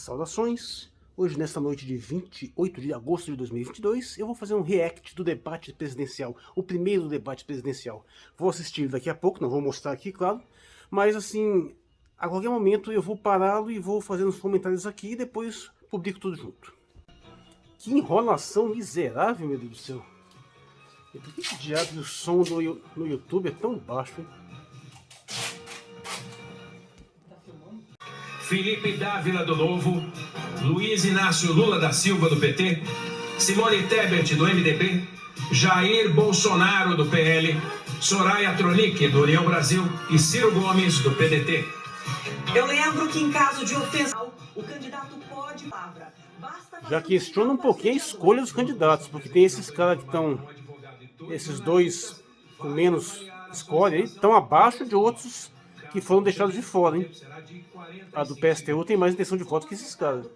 Saudações! Hoje, nesta noite de 28 de agosto de 2022, eu vou fazer um react do debate presidencial, o primeiro debate presidencial. Vou assistir daqui a pouco, não vou mostrar aqui, claro, mas assim, a qualquer momento eu vou pará-lo e vou fazer uns comentários aqui e depois publico tudo junto. Que enrolação miserável, meu Deus do céu! E por que diabos o som no YouTube é tão baixo, hein? Felipe Dávila do Novo, Luiz Inácio Lula da Silva do PT, Simone Tebet do MDB, Jair Bolsonaro do PL, Soraya Tronic do União Brasil e Ciro Gomes do PDT. Eu lembro que em caso de ofensa, o candidato pode palavra. Já questiona um pouquinho a escolha dos candidatos, porque tem esses caras que estão, esses dois com menos escolha aí, estão abaixo de outros que foram deixados de fora, hein? A do PSTU tem mais intenção de voto que esses caras.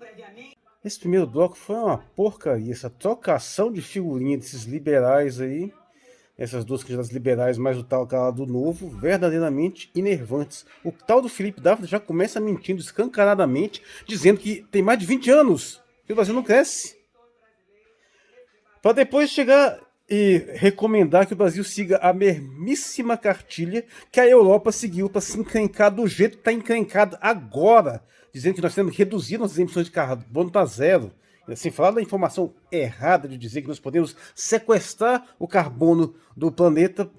Esse primeiro bloco foi uma porcaria, essa trocação de figurinha desses liberais aí, essas duas candidatas liberais mais o tal cara do Novo, verdadeiramente enervantes. O tal do Felipe Dávila já começa mentindo escancaradamente, dizendo que tem mais de 20 anos que o Brasil não cresce. Para depois chegar e recomendar que o Brasil siga a mesmíssima cartilha que a Europa seguiu para se encrencar do jeito que está encrencado agora, dizendo que nós temos que reduzir nossas emissões de carbono para zero. Sem falar da informação errada de dizer que nós podemos sequestrar o carbono do planeta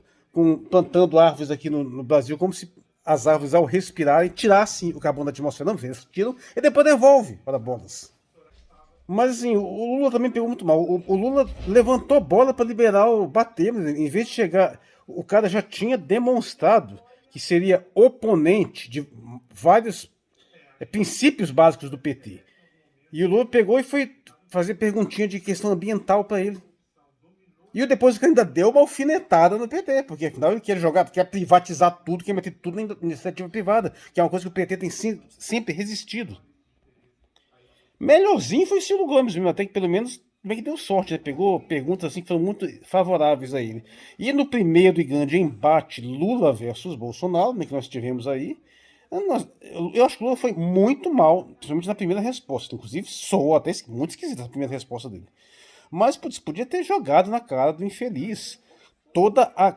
plantando árvores aqui no Brasil, como se as árvores, ao respirarem, tirassem o carbono da atmosfera. Não, eles tiram e depois devolvem para bolas. Mas assim, o Lula também pegou muito mal. O Lula levantou bola para liberar o bater, em vez de chegar, o cara já tinha demonstrado que seria oponente de vários princípios básicos do PT. E o Lula pegou e foi fazer perguntinha de questão ambiental para ele. E depois ainda deu uma alfinetada no PT, porque afinal ele quer privatizar tudo, quer meter tudo na iniciativa privada, que é uma coisa que o PT tem sempre resistido. Melhorzinho foi o Ciro Gomes mesmo, até que pelo menos bem que deu sorte, né? Pegou perguntas assim que foram muito favoráveis a ele. E no primeiro e grande embate Lula versus Bolsonaro, né, que nós tivemos aí, eu acho que o Lula foi muito mal, principalmente na primeira resposta. Inclusive, soou até muito esquisita a primeira resposta dele. Mas podia ter jogado na cara do infeliz toda a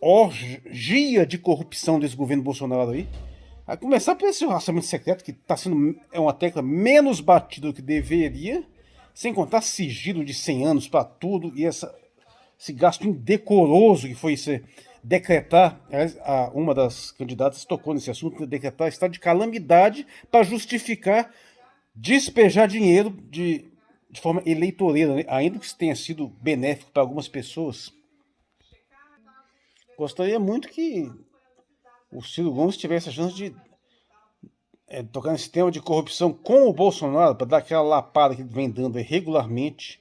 orgia de corrupção desse governo Bolsonaro aí. A começar por esse orçamento secreto, que está sendo uma tecla menos batida do que deveria, sem contar sigilo de 100 anos para tudo, e esse gasto indecoroso que foi decretar, uma das candidatas tocou nesse assunto, decretar estado de calamidade para justificar despejar dinheiro de forma eleitoreira, né? Ainda que isso tenha sido benéfico para algumas pessoas. Gostaria muito que o Ciro Gomes tivesse a chance de tocar nesse tema de corrupção com o Bolsonaro, para dar aquela lapada que ele vem dando regularmente,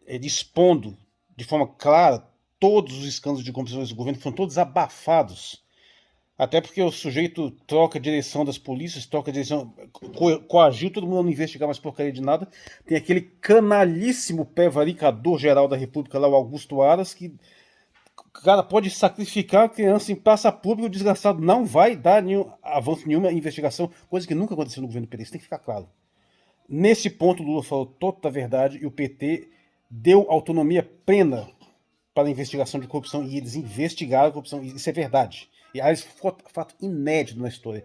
expondo de forma clara todos os escândalos de corrupção desse governo, que foram todos abafados. Até porque o sujeito troca a direção das polícias, troca a direção, coagiu todo mundo a não investigar mais porcaria de nada. Tem aquele canalíssimo prevaricador geral da República lá, o Augusto Aras, que o cara pode sacrificar a criança em praça pública, o desgraçado não vai dar avanço nenhuma investigação, coisa que nunca aconteceu no governo PT, isso tem que ficar claro. Nesse ponto, o Lula falou toda a verdade e o PT deu autonomia plena para a investigação de corrupção e eles investigaram a corrupção, isso é verdade. E aí, fato inédito na história.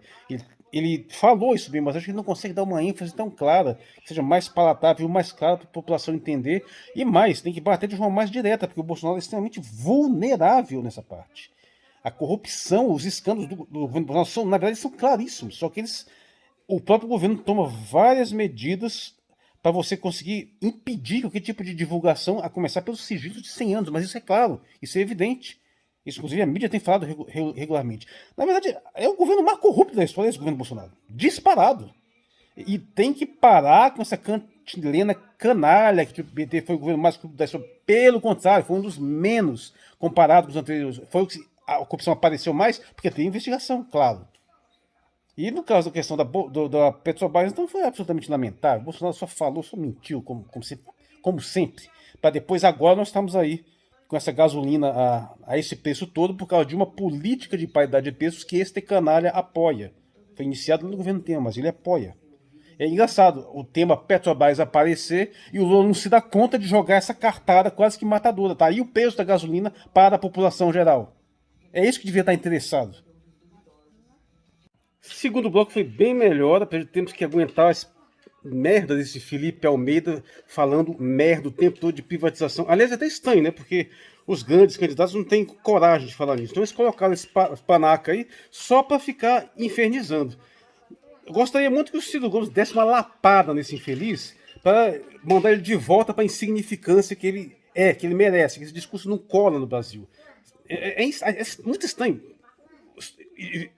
Ele falou isso bem, mas acho que ele não consegue dar uma ênfase tão clara, que seja mais palatável, mais clara para a população entender. E mais, tem que bater de forma mais direta, porque o Bolsonaro é extremamente vulnerável nessa parte. A corrupção, os escândalos do governo Bolsonaro, na verdade, são claríssimos. Só que o próprio governo toma várias medidas para você conseguir impedir qualquer tipo de divulgação, a começar pelos sigilos de 100 anos. Mas isso é claro, isso é evidente. Isso, inclusive, a mídia tem falado regularmente. Na verdade, é o governo mais corrupto da história, esse governo Bolsonaro. Disparado. E tem que parar com essa cantilena canalha que o PT foi o governo mais corrupto da história. Pelo contrário, foi um dos menos comparado com os anteriores. Foi o que a corrupção apareceu mais, porque tem investigação, claro. E no caso da questão da Petrobras, então foi absolutamente lamentável. O Bolsonaro só falou, só mentiu, como sempre. Para depois, agora nós estamos aí com essa gasolina a esse preço todo por causa de uma política de paridade de preços que este canalha apoia. Foi iniciado no governo Temer, mas ele apoia. É engraçado o tema Petrobras aparecer e o Lula não se dá conta de jogar essa cartada quase que matadora. Tá aí o peso da gasolina para a população geral. É isso que devia estar interessado. Segundo bloco foi bem melhor, temos que aguentar as merda desse Felipe Almeida falando merda o tempo todo de privatização. Aliás, é até estranho, né? Porque os grandes candidatos não têm coragem de falar nisso. Então eles colocaram esse panaca aí só para ficar infernizando. Eu gostaria muito que o Ciro Gomes desse uma lapada nesse infeliz para mandar ele de volta para a insignificância que ele merece, que esse discurso não cola no Brasil. É muito estranho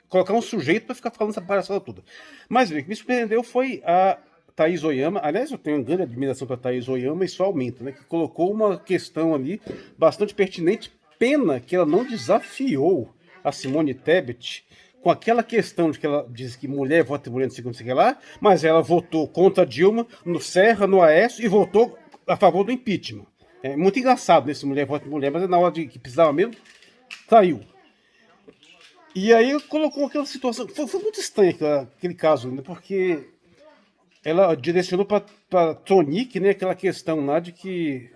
colocar um sujeito para ficar falando essa palhaçada toda. Mas o que me surpreendeu foi a Thaís Oyama. Aliás, eu tenho uma grande admiração para a Thaís Oyama e só aumenta, né? Que colocou uma questão ali bastante pertinente. Pena que ela não desafiou a Simone Tebet com aquela questão de que ela diz que mulher vota em mulher, não sei o que lá, mas ela votou contra Dilma no Serra, no Aécio e votou a favor do impeachment. É muito engraçado nesse mulher vota em mulher, mas na hora de que precisava mesmo, saiu. E aí colocou aquela situação. Foi muito estranho aquele caso, né? Porque ela direcionou para Tronic, né? Aquela questão lá de que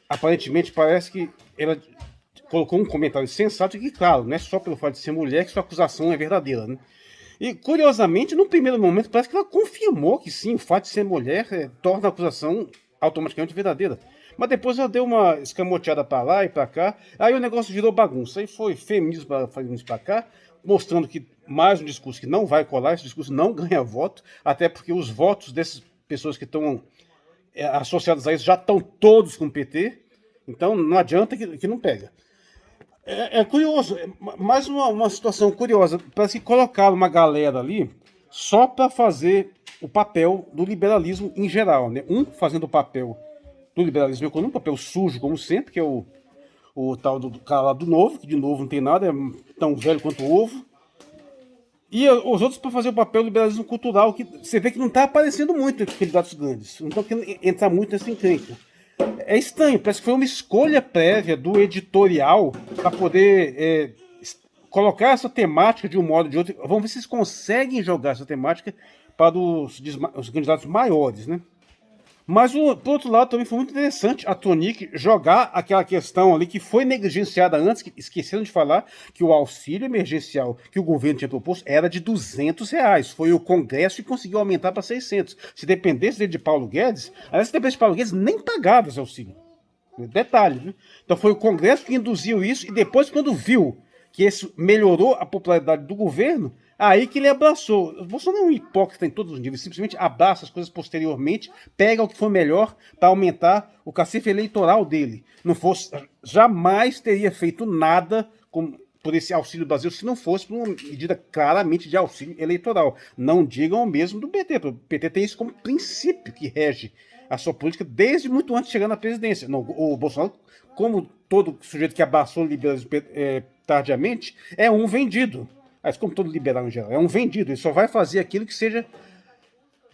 aparentemente parece que ela colocou um comentário sensato que, claro, não é só pelo fato de ser mulher que sua acusação é verdadeira, né? E, curiosamente, no primeiro momento, parece que ela confirmou que sim, o fato de ser mulher torna a acusação automaticamente verdadeira. Mas depois ela deu uma escamoteada para lá e para cá, aí o negócio virou bagunça. Aí foi feminismo para cá, mostrando que mais um discurso que não vai colar, esse discurso não ganha voto, até porque os votos dessas pessoas que estão associadas a isso já estão todos com o PT, então não adianta que não pega. É curioso, mais uma situação curiosa. Parece que colocaram uma galera ali só para fazer o papel do liberalismo em geral, né? Um fazendo o papel do liberalismo econômico, papel sujo, como sempre, que é o tal do cara lá do Novo, que de novo não tem nada, é tão velho quanto o ovo. E os outros para fazer o papel do liberalismo cultural, que você vê que não está aparecendo muito entre os candidatos grandes. Não estão querendo entrar muito nessa encrenca. É estranho, parece que foi uma escolha prévia do editorial para poder colocar essa temática de um modo ou de outro. Vamos ver se eles conseguem jogar essa temática para os candidatos maiores, né? Mas, por outro lado, também foi muito interessante a Tronic jogar aquela questão ali que foi negligenciada antes, que esqueceram de falar que o auxílio emergencial que o governo tinha proposto era de R$200. Foi o Congresso que conseguiu aumentar para 600. Se dependesse dele de Paulo Guedes, aliás, se dependesse de Paulo Guedes, nem pagava esse auxílio. Detalhe, né? Então foi o Congresso que induziu isso e depois, quando viu que isso melhorou a popularidade do governo, aí que ele abraçou. O Bolsonaro é um hipócrita em todos os níveis, simplesmente abraça as coisas posteriormente, pega o que for melhor para aumentar o cacife eleitoral dele. Não fosse, jamais teria feito nada por esse Auxílio Brasil se não fosse por uma medida claramente de auxílio eleitoral. Não digam o mesmo do PT. O PT tem isso como princípio que rege a sua política desde muito antes de chegar na presidência. Não, o Bolsonaro, como todo sujeito que abraçou o liberalismo tardiamente, é um vendido. Mas como todo liberal em geral, é um vendido. Ele só vai fazer aquilo que seja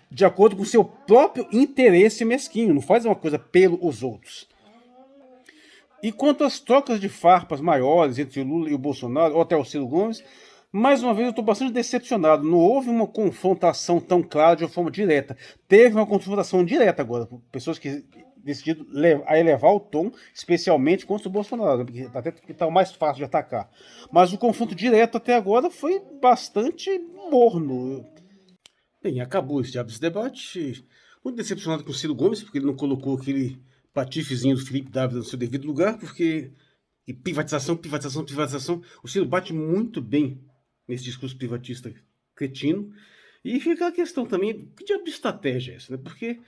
de acordo com o seu próprio interesse mesquinho. Não faz uma coisa pelos outros. E quanto às trocas de farpas maiores entre o Lula e o Bolsonaro, ou até o Ciro Gomes, mais uma vez eu estou bastante decepcionado. Não houve uma confrontação tão clara de uma forma direta. Teve uma confrontação direta agora, por pessoas que decidiram elevar o tom, especialmente contra o Bolsonaro, porque até que está o mais fácil de atacar. Mas o confronto direto até agora foi bastante morno. Bem, acabou esse debate. Muito decepcionado com o Ciro Gomes, porque ele não colocou aquele patifezinho do Felipe Dávila no seu devido lugar, porque privatização. O Ciro bate muito bem nesse discurso privatista cretino. E fica a questão também, que diabo de estratégia é essa, né? Porque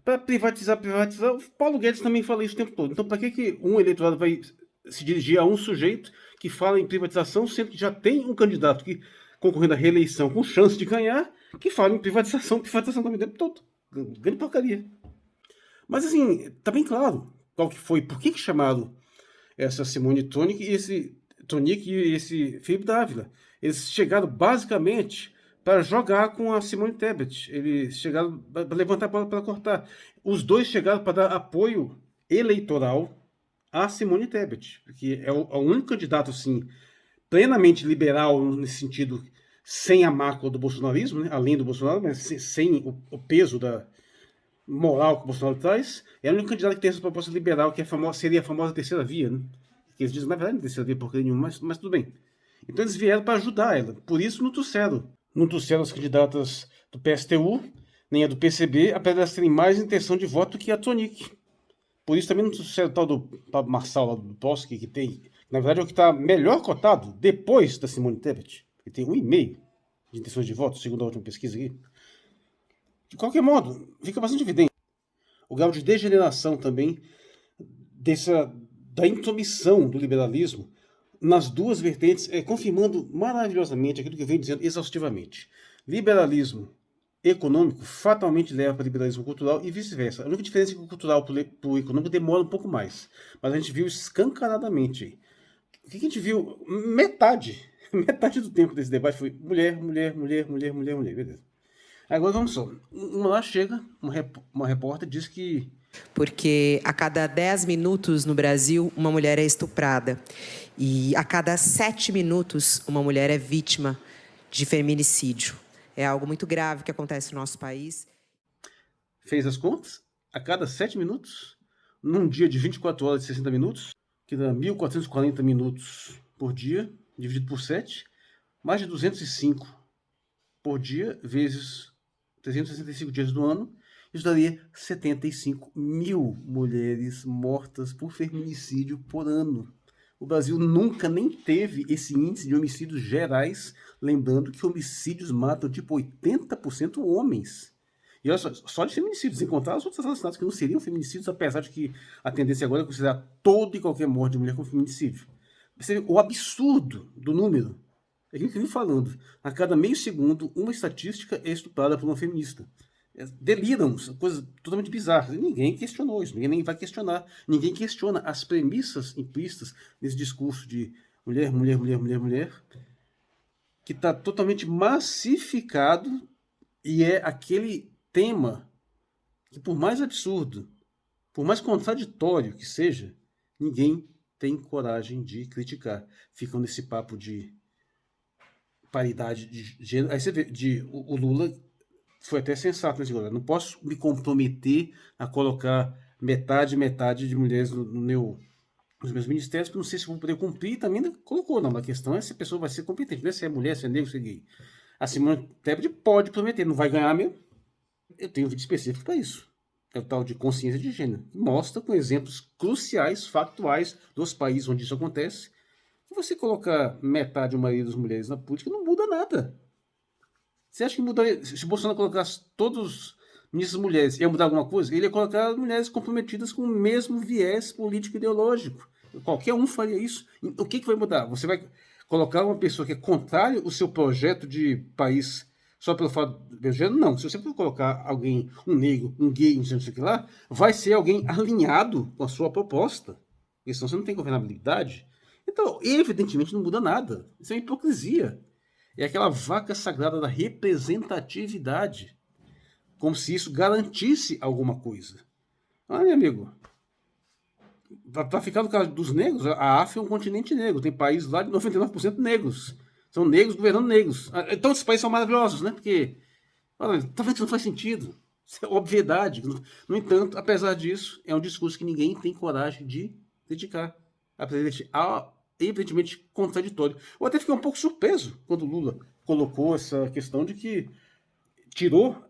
para privatizar, o Paulo Guedes também fala isso o tempo todo. Então, para que um eleitorado vai se dirigir a um sujeito que fala em privatização, sendo que já tem um candidato que concorrendo à reeleição com chance de ganhar, que fala em privatização também o tempo todo. Grande porcaria. Mas, assim, tá bem claro qual que foi, por que chamaram essa Simone Tronic e esse Felipe Dávila. Eles chegaram basicamente para jogar com a Simone Tebet. Eles chegaram para levantar a bola para cortar. Os dois chegaram para dar apoio eleitoral a Simone Tebet, porque é o único candidato assim, plenamente liberal, nesse sentido sem a mácula do bolsonarismo, né? Além do Bolsonaro, mas sem o peso da moral que o Bolsonaro traz, é o único candidato que tem essa proposta liberal, que é seria a famosa terceira via, né? Que eles dizem, na verdade, não é terceira via porcaria nenhuma, mas tudo bem. Então eles vieram para ajudar ela, por isso não trouxeram. Não trouxeram as candidatas do PSTU, nem a do PCB, apesar de elas terem mais intenção de voto que a Tronic. Por isso também não trouxeram o tal do Pablo Marçal, lá do Toski, que tem, na verdade, é o que está melhor cotado depois da Simone Tebet, que tem 1,5 de intenções de voto, segundo a última pesquisa aqui. De qualquer modo, fica bastante evidente o grau de degeneração também da intromissão do liberalismo nas duas vertentes, confirmando maravilhosamente aquilo que eu venho dizendo exaustivamente. Liberalismo econômico fatalmente leva para liberalismo cultural e vice-versa. A única diferença é que o cultural para o econômico demora um pouco mais. Mas a gente viu escancaradamente. O que a gente viu? Metade do tempo desse debate foi mulher, mulher, mulher, mulher, mulher, mulher. Beleza. Agora vamos só. Uma lá chega, uma repórter diz que... Porque a cada 10 minutos no Brasil, uma mulher é estuprada. E a cada 7 minutos, uma mulher é vítima de feminicídio. É algo muito grave que acontece no nosso país. Fez as contas? A cada 7 minutos, num dia de 24 horas e 60 minutos, que dá 1.440 minutos por dia, dividido por 7, mais de 205 por dia, vezes 365 dias do ano, isso daria 75 mil mulheres mortas por feminicídio por ano. O Brasil nunca nem teve esse índice de homicídios gerais, lembrando que homicídios matam tipo 80% homens. E olha só de feminicídios, sem contar os outros assassinatos que não seriam feminicídios, apesar de que a tendência agora é considerar toda e qualquer morte de mulher como feminicídio. O absurdo do número. É aquilo que eu vim falando. A cada meio segundo, uma estatística é estuprada por uma feminista. Deliram, coisas totalmente bizarras. E ninguém questionou isso, ninguém nem vai questionar. Ninguém questiona as premissas implícitas nesse discurso de mulher, mulher, mulher, mulher, mulher, que está totalmente massificado e é aquele tema que, por mais absurdo, por mais contraditório que seja, ninguém tem coragem de criticar. Ficam nesse papo de paridade de gênero. Aí você vê, o Lula foi até sensato nesse governo. Não posso me comprometer a colocar metade de mulheres nos meus ministérios, porque não sei se vou poder cumprir. Também colocou, não. A questão é se a pessoa vai ser competente. Não é se é mulher, se é negro, se é gay. A Simone Tebet pode prometer, não vai ganhar mesmo. Eu tenho um vídeo específico para isso. É o tal de consciência de gênero. Mostra com exemplos cruciais, factuais, dos países onde isso acontece. Se você colocar metade ou maioria das mulheres na política, não muda nada. Você acha que mudaria? Se o Bolsonaro colocasse todos os ministros mulheres, ia mudar alguma coisa? Ele ia colocar mulheres comprometidas com o mesmo viés político ideológico. Qualquer um faria isso. O que vai mudar? Você vai colocar uma pessoa que é contrária ao seu projeto de país só pelo fato do gênero? Não. Se você for colocar alguém, um negro, um gay, não sei o que lá, vai ser alguém alinhado com a sua proposta. Porque senão você não tem governabilidade. Então, evidentemente, não muda nada. Isso é uma hipocrisia. É aquela vaca sagrada da representatividade. Como se isso garantisse alguma coisa. Ah, meu amigo, para ficar no caso dos negros, a África é um continente negro. Tem países lá de 99% negros. São negros governando negros. Então esses países são maravilhosos, né? Porque, olha, tá vendo que não faz sentido. Isso é obviedade. No entanto, apesar disso, é um discurso que ninguém tem coragem de criticar. Evidentemente contraditório. Eu até fiquei um pouco surpreso quando o Lula colocou essa questão de que tirou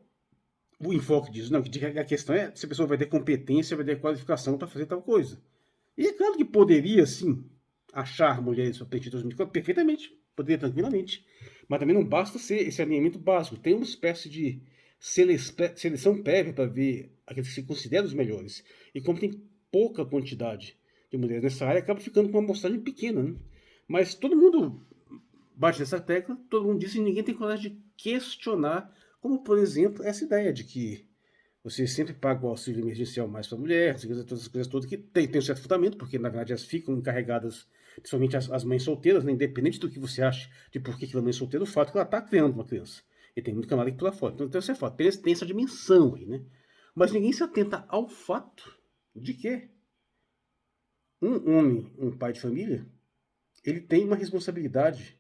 o enfoque disso. Não, a questão é se a pessoa vai ter competência, vai ter qualificação para fazer tal coisa. E é claro que poderia, sim, achar mulheres para preencher 2004 perfeitamente, poderia tranquilamente. Mas também não basta ser esse alinhamento básico. Tem uma espécie de seleção prévia para ver aqueles que se consideram os melhores. E como tem pouca quantidade de mulheres nessa área, acaba ficando com uma amostragem pequena, né? Mas todo mundo bate nessa tecla, todo mundo diz que ninguém tem coragem de questionar, como, por exemplo, essa ideia de que você sempre paga o auxílio emergencial mais para a mulher, todas as coisas todas, que tem um certo fundamento, porque, na verdade, elas ficam encarregadas, principalmente as mães solteiras, né? Independente do que você acha de por que ela é mãe solteira, o fato é que ela está criando uma criança. E tem muito camarada que pula fora. Então, você fala, tem essa dimensão aí, né? Mas ninguém se atenta ao fato de que um homem, um pai de família, ele tem uma responsabilidade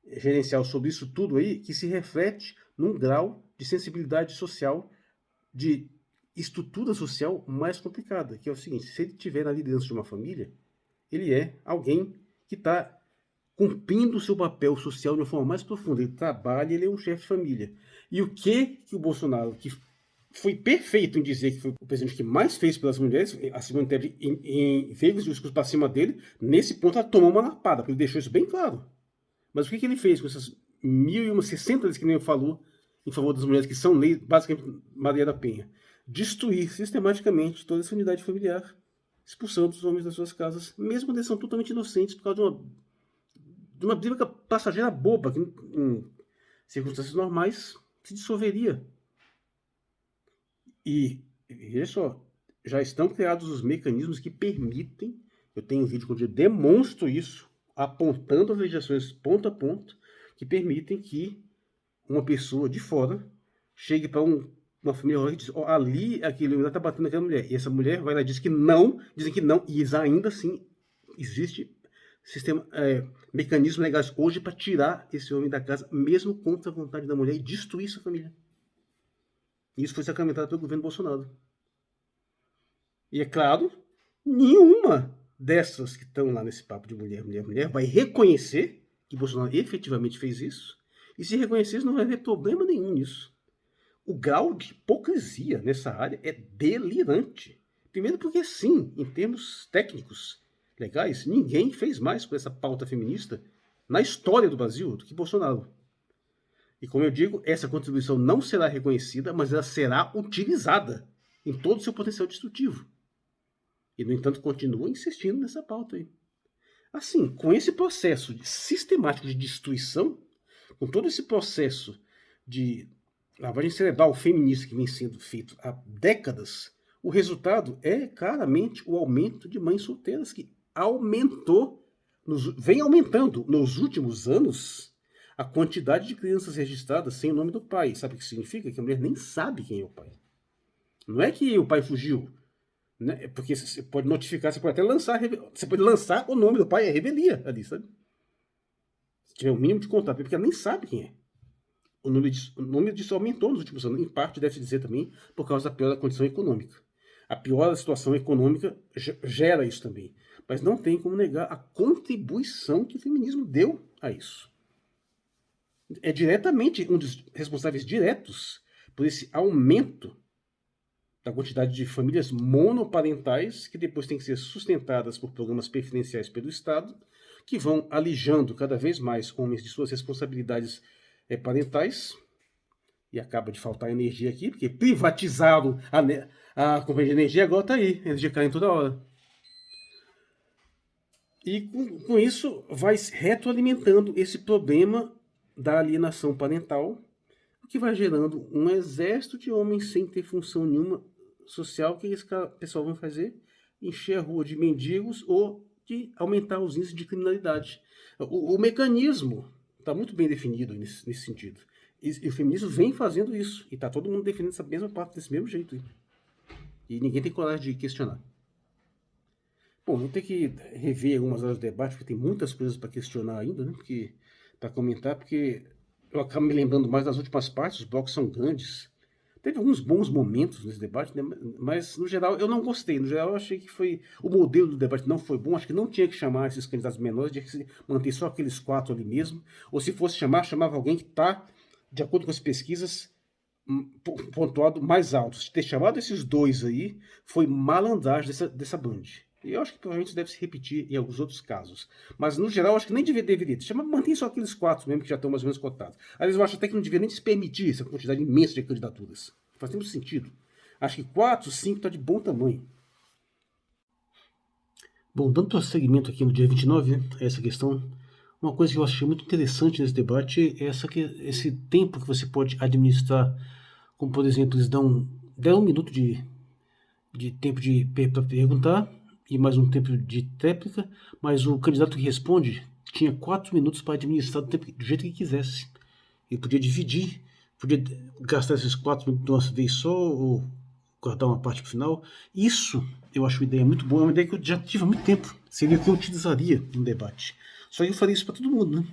gerencial sobre isso tudo aí, que se reflete num grau de sensibilidade social, de estrutura social mais complicada, que é o seguinte: se ele estiver na liderança de uma família, ele é alguém que está cumprindo o seu papel social de uma forma mais profunda. Ele trabalha, ele é um chefe de família. E o que o Bolsonaro, que foi perfeito em dizer que foi o presidente que mais fez pelas mulheres, a Simone Tebet fez o discurso para cima dele, nesse ponto ela tomou uma lapada, porque ele deixou isso bem claro. Mas o que ele fez com essas 1.060 leis que nem eu falou em favor das mulheres, que são leis, basicamente, Maria da Penha? Destruir sistematicamente toda essa unidade familiar, expulsando os homens das suas casas, mesmo quando eles são totalmente inocentes, por causa de uma briga passageira boba, que em circunstâncias normais se dissolveria. E veja só, já estão criados os mecanismos que permitem, eu tenho um vídeo onde eu demonstro isso, apontando as legislações ponto a ponto, que permitem que uma pessoa de fora chegue para uma família e diz: ó, ali aquele homem está batendo naquela mulher. E essa mulher vai lá e diz que não, dizem que não, e ainda assim existe mecanismos legais hoje para tirar esse homem da casa, mesmo contra a vontade da mulher, e destruir sua família. Isso foi sacramentado pelo governo Bolsonaro. E é claro, nenhuma dessas que estão lá nesse papo de mulher, mulher, mulher, vai reconhecer que Bolsonaro efetivamente fez isso. E se reconhecer, não vai haver problema nenhum nisso. O grau de hipocrisia nessa área é delirante. Primeiro porque, sim, em termos técnicos, legais, ninguém fez mais por essa pauta feminista na história do Brasil do que Bolsonaro. E como eu digo, essa contribuição não será reconhecida, mas ela será utilizada em todo o seu potencial destrutivo. E, no entanto, continua insistindo nessa pauta aí. Assim, com esse processo sistemático de destruição, com todo esse processo de lavagem cerebral feminista que vem sendo feito há décadas, o resultado é claramente o aumento de mães solteiras, que vem aumentando nos últimos anos a quantidade de crianças registradas sem o nome do pai. Sabe o que significa? Que a mulher nem sabe quem é o pai. Não é que o pai fugiu, né? Porque você pode notificar, você pode até lançar o nome do pai, é revelia ali, sabe? Se tiver o mínimo de contato, porque ela nem sabe quem é. O número disso aumentou nos últimos anos, em parte deve-se dizer também por causa da pior da condição econômica. A pior da situação econômica gera isso também. Mas não tem como negar a contribuição que o feminismo deu a isso. É diretamente um dos responsáveis diretos por esse aumento da quantidade de famílias monoparentais que depois têm que ser sustentadas por programas preferenciais pelo Estado, que vão alijando cada vez mais homens de suas responsabilidades parentais. E acaba de faltar energia aqui, porque privatizaram a companhia de energia, agora está aí, a energia caindo toda hora. E com isso vai retroalimentando esse problema da alienação parental, o que vai gerando um exército de homens sem ter função nenhuma social. O que esse pessoal vai fazer? Encher a rua de mendigos ou de aumentar os índices de criminalidade. O mecanismo está muito bem definido nesse sentido. E o feminismo vem fazendo isso. E está todo mundo defendendo essa mesma parte desse mesmo jeito. E ninguém tem coragem de questionar. Bom, vou ter que rever algumas horas do debate, porque tem muitas coisas para questionar ainda, né? Para comentar, porque eu acabo me lembrando mais das últimas partes, os blocos são grandes. Teve alguns bons momentos nesse debate, né? Mas no geral eu não gostei. No geral eu achei que o modelo do debate não foi bom. Acho que não tinha que chamar esses candidatos menores, tinha que manter só aqueles 4 ali mesmo. Ou se fosse chamava alguém que está, de acordo com as pesquisas, pontuado mais alto. Se ter chamado esses 2 aí, foi malandragem dessa Band. E eu acho que provavelmente isso deve se repetir em alguns outros casos. Mas, no geral, eu acho que nem deveria. Mantém só aqueles 4 mesmo que já estão mais ou menos cotados. Às vezes eu acho até que não deveria nem se permitir essa quantidade imensa de candidaturas. Faz muito sentido. Acho que 4, 5 está de bom tamanho. Bom, dando prosseguimento aqui no dia 29, essa questão, uma coisa que eu achei muito interessante nesse debate é esse tempo que você pode administrar. Como, por exemplo, eles deram 1 minuto de tempo para perguntar, e mais um tempo de réplica, mas o candidato que responde tinha 4 minutos para administrar o tempo do jeito que quisesse. Ele podia dividir, podia gastar esses 4 minutos de uma vez só, ou guardar uma parte para o final. Isso eu acho uma ideia muito boa, é uma ideia que eu já tive há muito tempo. Seria o que eu utilizaria no debate. Só que eu faria isso para todo mundo, né?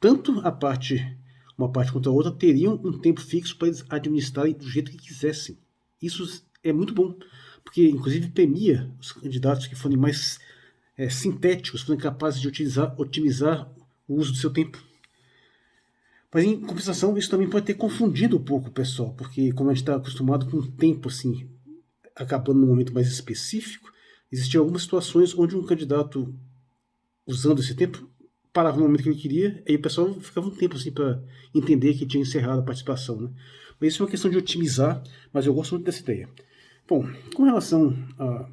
tanto uma parte quanto a outra teriam um tempo fixo para eles administrarem do jeito que quisessem. Isso é muito bom, porque inclusive premia os candidatos que forem mais sintéticos, forem capazes de otimizar o uso do seu tempo. Mas em compensação, isso também pode ter confundido um pouco o pessoal, porque como a gente está acostumado com o tempo assim, acabando num momento mais específico, existiam algumas situações onde um candidato, usando esse tempo, parava no momento que ele queria, e o pessoal ficava um tempo assim para entender que tinha encerrado a participação, né? Mas isso é uma questão de otimizar, mas eu gosto muito dessa ideia. Bom, com relação a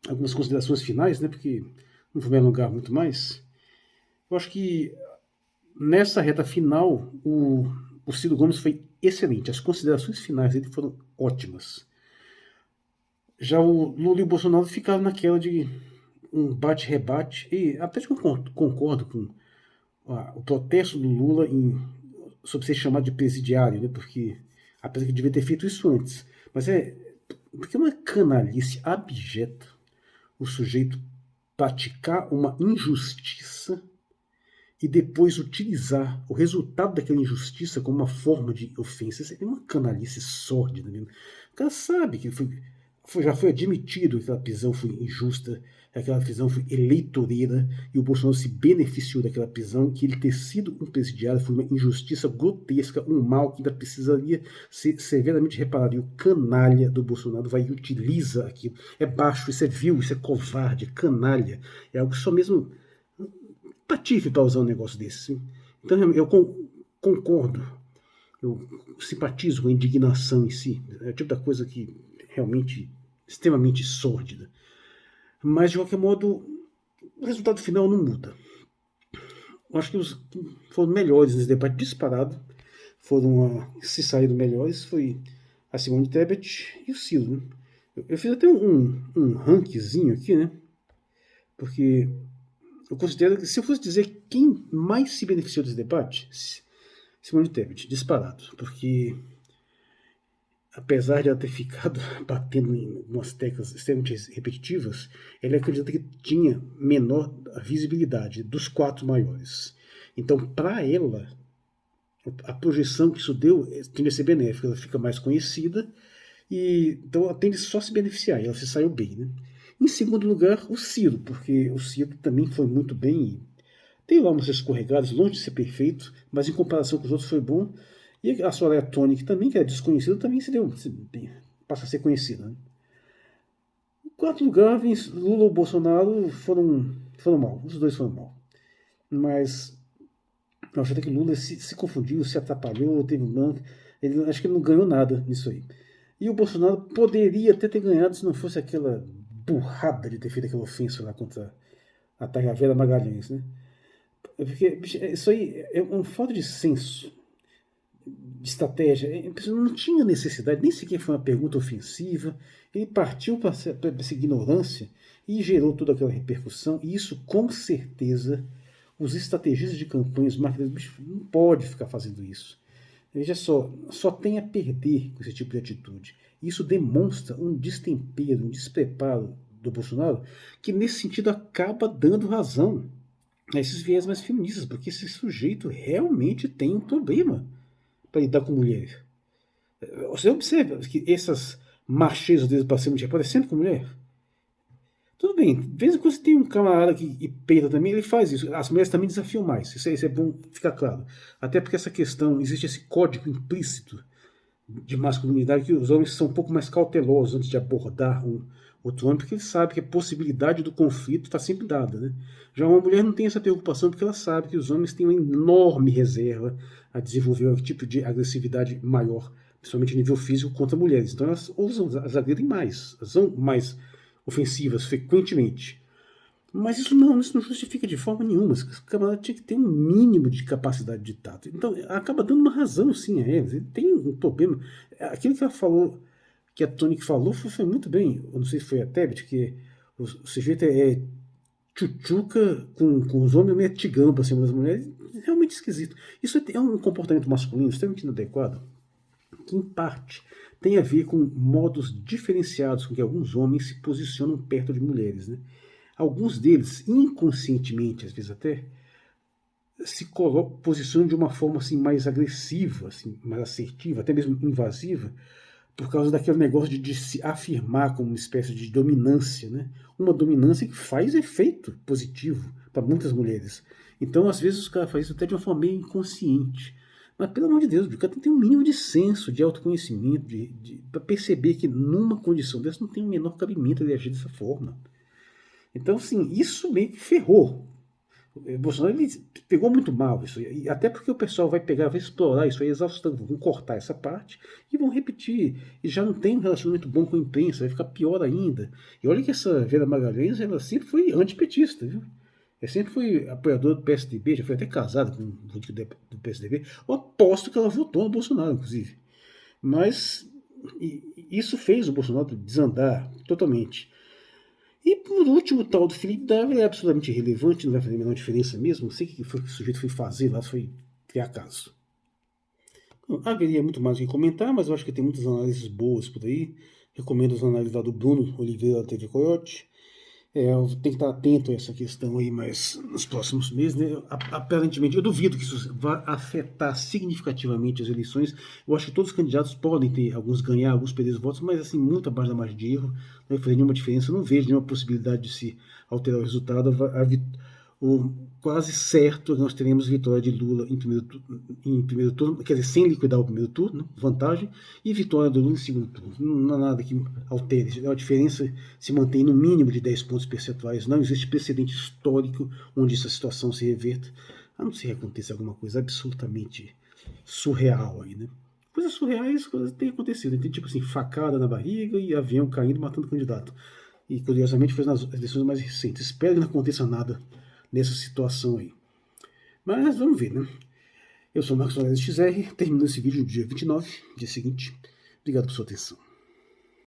algumas considerações finais, né, porque não vou me alongar muito mais, eu acho que nessa reta final o Ciro Gomes foi excelente, as considerações finais dele foram ótimas. Já o Lula e o Bolsonaro ficaram naquela de um bate-rebate, e até que eu concordo com o protesto do Lula sobre ser chamado de presidiário, né, porque apesar que devia ter feito isso antes, mas porque é uma canalice abjeta o sujeito praticar uma injustiça e depois utilizar o resultado daquela injustiça como uma forma de ofensa. Isso é uma canalice sórdida mesmo. O cara sabe que já foi admitido que aquela prisão foi injusta, que aquela prisão foi eleitoreira, e o Bolsonaro se beneficiou daquela prisão, que ele ter sido um presidiário foi uma injustiça grotesca, um mal que ainda precisaria ser severamente reparado. E o canalha do Bolsonaro vai e utiliza aquilo. É baixo, isso é vil, isso é covarde, canalha. É algo só mesmo patife para usar um negócio desse. Então eu concordo, eu simpatizo com a indignação em si. É o tipo da coisa que realmente extremamente sórdida. Mas, de qualquer modo, o resultado final não muda. Eu acho que os que foram melhores nesse debate disparado, se saíram melhores, foi a Simone Tebet e o Ciro. Né? Eu fiz até um rankzinho aqui, né? Porque eu considero que, se eu fosse dizer quem mais se beneficiou desse debate, Simone Tebet, disparado. Porque apesar de ela ter ficado batendo em umas teclas extremamente repetitivas, ela é a candidata que tinha menor visibilidade dos 4 maiores. Então, para ela, a projeção que isso deu tende a ser benéfica. Ela fica mais conhecida, e então ela tende só a se beneficiar, e ela se saiu bem. Né? Em segundo lugar, o Ciro, porque o Ciro também foi muito bem. Tem lá umas escorregadas, longe de ser perfeito, mas em comparação com os outros foi bom. E a Soraya Tronic também, que é desconhecida, também passa a ser conhecida. Né? Em quarto lugar, Lula e Bolsonaro foram mal. Os dois foram mal. Mas eu acho até que Lula se confundiu, se atrapalhou, teve um banco. Acho que ele não ganhou nada nisso aí. E o Bolsonaro poderia até ter ganhado se não fosse aquela burrada de ter feito aquela ofensa lá contra a Taravera Magalhães. Né? Porque isso aí é uma falta de senso, de estratégia. Não tinha necessidade, nem sequer foi uma pergunta ofensiva. Ele partiu para essa ignorância e gerou toda aquela repercussão. E isso, com certeza, os estrategistas de campanhas, marketing, não pode ficar fazendo isso. Veja só tem a perder com esse tipo de atitude. Isso demonstra um destempero, um despreparo do Bolsonaro, que nesse sentido acaba dando razão a esses viés mais feministas, porque esse sujeito realmente tem um problema para lidar com mulher. Você observa que essas machezas deles para ser mulher, sempre com mulher? Tudo bem, de vez em quando você tem um camarada que peida também, ele faz isso. As mulheres também desafiam mais, isso é bom ficar claro. Até porque essa questão, existe esse código implícito de masculinidade que os homens são um pouco mais cautelosos antes de abordar um outro homem, porque eles sabem que a possibilidade do conflito está sempre dada. Né? Já uma mulher não tem essa preocupação, porque ela sabe que os homens têm uma enorme reserva a desenvolver um tipo de agressividade maior, principalmente a nível físico, contra mulheres. Então elas as agredem mais, elas são mais ofensivas frequentemente. Mas isso não justifica de forma nenhuma. Esse camarada tinha que ter um mínimo de capacidade de tato. Então acaba dando uma razão sim a eles. Ele tem um problema. Aquilo que ela falou, que a Tonic falou, foi muito bem. Eu não sei se foi a Tebet, que o sujeito é tchutchuca com os homens, meio tigão para cima das mulheres. É realmente esquisito. Isso é um comportamento masculino extremamente inadequado, que em parte tem a ver com modos diferenciados com que alguns homens se posicionam perto de mulheres. Né? Alguns deles, inconscientemente, às vezes até, se posiciona de uma forma assim, mais agressiva, assim, mais assertiva, até mesmo invasiva, por causa daquele negócio de se afirmar como uma espécie de dominância, né? Uma dominância que faz efeito positivo para muitas mulheres. Então, às vezes, os caras fazem isso até de uma forma meio inconsciente. Mas, pelo amor de Deus, o cara tem que ter um mínimo de senso, de autoconhecimento, para perceber que numa condição dessa não tem o menor cabimento ele agir dessa forma. Então, assim, isso meio que ferrou. O Bolsonaro ele pegou muito mal isso, e até porque o pessoal vai pegar, vai explorar isso aí exaustão, vão cortar essa parte e vão repetir. E já não tem um relacionamento bom com a imprensa, vai ficar pior ainda. E olha que essa Vera Magalhães, ela sempre foi antipetista, viu? Ela sempre foi apoiadora do PSDB, já foi até casada com um político do PSDB. Eu aposto que ela votou no Bolsonaro, inclusive. Mas isso fez o Bolsonaro desandar totalmente. E por último, o tal do Felipe Dávila é absolutamente irrelevante, não vai fazer a menor diferença mesmo. Não sei o que foi que o sujeito foi fazer lá, foi criar caso. Bom, haveria muito mais o que comentar, mas eu acho que tem muitas análises boas por aí. Recomendo as análises lá do Bruno Oliveira da TV Coyote. Eu tenho que estar atento a essa questão aí, mas nos próximos meses, né? Aparentemente, eu duvido que isso vá afetar significativamente as eleições. Eu acho que todos os candidatos podem ter, alguns ganhar, alguns perder os votos, mas assim, muito abaixo da margem de erro, não vai fazer nenhuma diferença. Eu não vejo nenhuma possibilidade de se alterar o resultado. Quase certo nós teremos vitória de Lula em primeiro turno, quer dizer, sem liquidar o primeiro turno, vantagem, e vitória do Lula em segundo turno. Não há nada que altere. A diferença se mantém no mínimo de 10 pontos percentuais. Não existe precedente histórico onde essa situação se reverta, a não ser que aconteça alguma coisa absolutamente surreal aí, né? Coisas surreais, coisas têm acontecido. Tem tipo assim, facada na barriga e avião caindo matando candidato. E curiosamente foi nas eleições mais recentes. Espero que não aconteça nada nessa situação aí. Mas vamos ver, né? Eu sou o Marcos Aurélio XR, terminando esse vídeo no dia 29, dia seguinte. Obrigado por sua atenção.